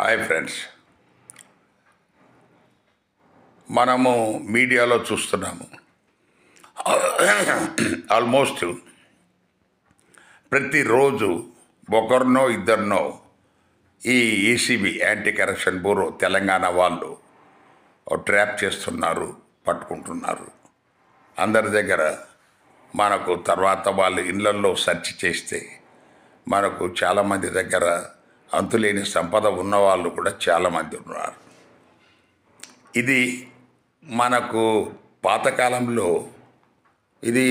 Hi friends, మనము మీడియాలో చూస్తున్నాము. ఆల్మోస్ట్ ప్రతిరోజు ఒకరినో ఇద్దరినో ఈ ACB anti corruption bureau Telangana వాళ్ళు ట్రాప్ చేస్తున్నారు, పట్టుకుంటున్నారు. అందరి దగ్గర మనకు తర్వాత వాళ్ళ ఇళ్లల్లో సెర్చ్ చేస్తే మనకు చాలామంది దగ్గర అంతులేని సంపద ఉన్నవాళ్ళు కూడా చాలామంది ఉన్నారు. ఇది మనకు పాతకాలంలో ఇది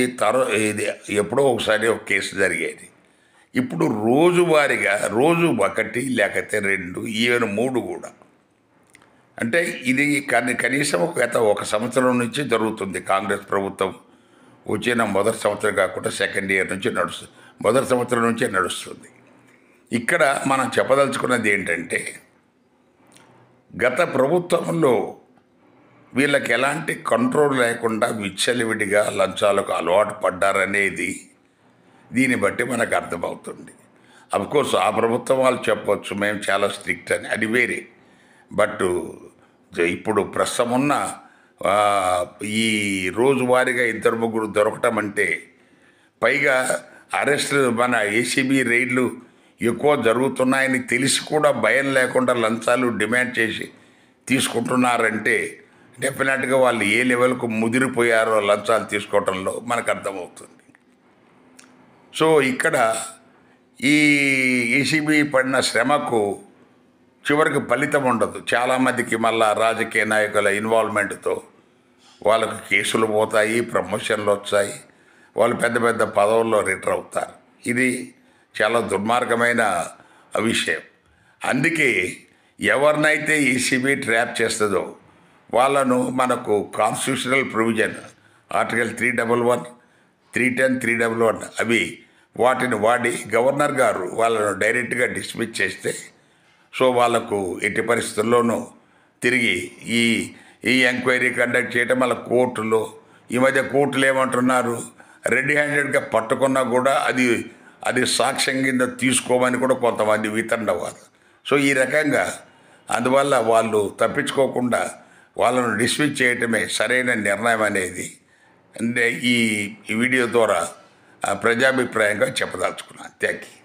ఎప్పుడో ఒకసారి ఒక కేసు జరిగేది. ఇప్పుడు రోజువారీగా రోజు ఒకటి లేకపోతే 2 ఈవెన్ 3 కూడా. అంటే ఇది కనీసం ఒక సంవత్సరం నుంచి జరుగుతుంది. కాంగ్రెస్ ప్రభుత్వం వచ్చిన మొదటి సంవత్సరం కాకుండా సెకండ్ ఇయర్ నుంచి నడుస్తుంది, మొదటి సంవత్సరం నుంచే నడుస్తుంది. ఇక్కడ మనం చెప్పదలుచుకున్నది ఏంటంటే, గత ప్రభుత్వంలో వీళ్ళకి ఎలాంటి కంట్రోల్ లేకుండా విచ్చలవిడిగా లంచాలకు అలవాటు పడ్డారనేది దీన్ని బట్టి మనకు అర్థమవుతుంది. అఫ్కోర్స్ ఆ ప్రభుత్వం వాళ్ళు చెప్పవచ్చు మేము చాలా స్ట్రిక్ట్ అని, అది వేరే. బట్ ఇప్పుడు ప్రస్తుతం ఉన్న ఈ రోజువారీగా 2-3 దొరకటం అంటే, పైగా అరెస్టులు మన ఏసీబీ రైడ్లు ఎక్కువ జరుగుతున్నాయని తెలిసి కూడా భయం లేకుండా లంచాలు డిమాండ్ చేసి తీసుకుంటున్నారంటే డెఫినెట్గా వాళ్ళు ఏ లెవెల్కు ముదిరిపోయారో లంచాలు తీసుకోవటంలో మనకు అర్థమవుతుంది. సో ఇక్కడ ఈ ఏసీబీ పడిన శ్రమకు చివరికి ఫలితం ఉండదు. చాలామందికి మళ్ళా రాజకీయ నాయకుల ఇన్వాల్వ్మెంట్తో వాళ్ళకు కేసులు పోతాయి, ప్రమోషన్లు వచ్చాయి, వాళ్ళు పెద్ద పెద్ద పదవుల్లో రిటర్ అవుతారు. ఇది చాలా దుర్మార్గమైన విషయం. అందుకే ఎవరినైతే ఈసీబీ ట్రాప్ చేస్తుందో వాళ్ళను మనకు కాన్స్టిట్యూషనల్ ప్రొవిజన్ ఆర్టికల్ 311, 310, 311 అవి వాటిని వాడి గవర్నర్ గారు వాళ్ళను డైరెక్ట్గా డిస్మిస్ చేస్తే, సో వాళ్ళకు ఎట్టి పరిస్థితుల్లోనూ తిరిగి ఈ ఎంక్వైరీ కండక్ట్ చేయటం, వాళ్ళ కోర్టులో ఈ మధ్య కోర్టులు ఏమంటున్నారు, రెడ్ హ్యాండెడ్గా పట్టుకున్నా కూడా అది సాక్ష్యం కింద తీసుకోమని కూడా కొంతమంది వితండవారు. సో ఈ రకంగా అందువల్ల వాళ్ళు తప్పించుకోకుండా వాళ్ళను డిస్మిస్ చేయటమే సరైన నిర్ణయం అనేది అంటే ఈ వీడియో ద్వారా ప్రజాభిప్రాయంగా చెప్పదలుచుకున్నాను. Thank you.